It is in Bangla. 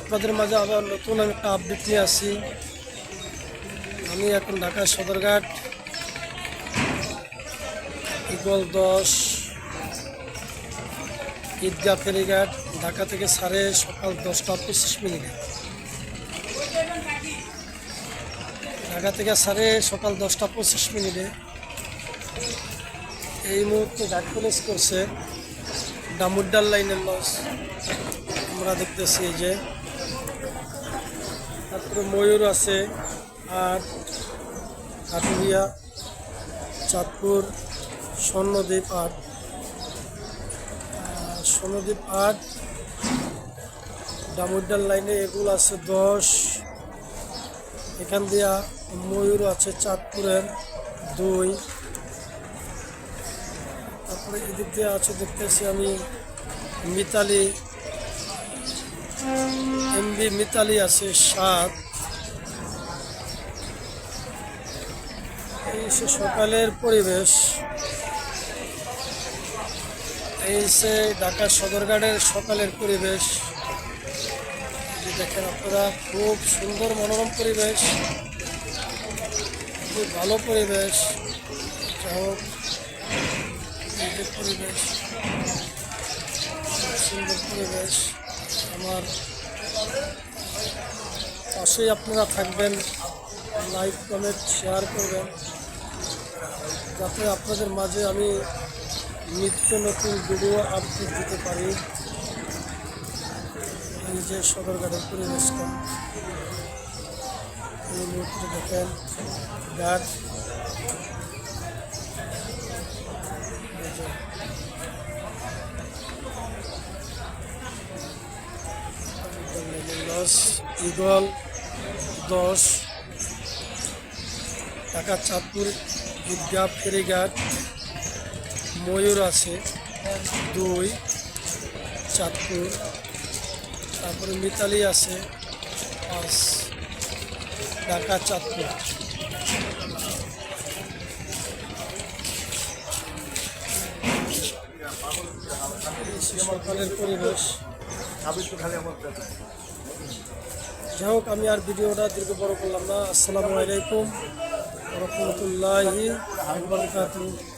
আপনাদের মাঝে আবার নতুন একটা আপডেট নিয়ে আসি। আমি এখন ঢাকা সদরঘাট ইগল 10 ঈদগাহ ফেরিঘাট, ঢাকা থেকে ছাড়ে সকাল 10টা 25 মিনিটে। ঢাকা থেকে ছাড়ে সকাল 10টা 25 মিনিটে। এই মুহূর্তে ঘাট কলেজ করছে ডামুড্ডার লাইনের লঞ্চ আমরা দেখতেছি। এই যে তারপরে ময়ূর আছে, আর কাটুরিয়া, চাঁদপুর, স্বর্ণদ্বীপ 8, স্বর্ণদ্বীপ 8, ডামুড্ডার লাইনে এগুলো আছে 10। এখান দিয়া ময়ূর আছে চাঁদপুরের 2। তারপরে এদিক দিয়ে আছে দেখতেছি আমি মিতালি, এমবি মিতালি আছে 7। এই সে সকালের পরিবেশ, এই সে ঢাকা সদরঘাটের সকালের পরিবেশ। দেখেন আপনারা, খুব সুন্দর মনোরম পরিবেশ, খুব ভালো পরিবেশ। যাই হোক, এই যে পরিবেশ, সুন্দর পরিবেশ। আমার পাশেই আপনারা থাকবেন, লাইক কমেন্ট শেয়ার করবেন, যাতে আপনাদের মাঝে আমি নিত্য নতুন ভিডিও আপডেট দিতে পারি। এই যে সদরঘাটের পরিবেশটা এই মুহূর্তে দেখেন, ঘাট ইগল 10, ঢাকা চাঁদপুর ঈদগাহ ফেরিঘাট, ময়ূর আছে 2 চাঁদপুর, তারপরে মিতালি আছে 5 ঢাকা চাঁদপুর। সকালের পরিবেশ। যাই হোক, আমি আর ভিডিওটা দীর্ঘ বড় করলাম না। আসসালামু আলাইকুম ওয়া রাহমাতুল্লাহি ওয়া বারাকাতুহু।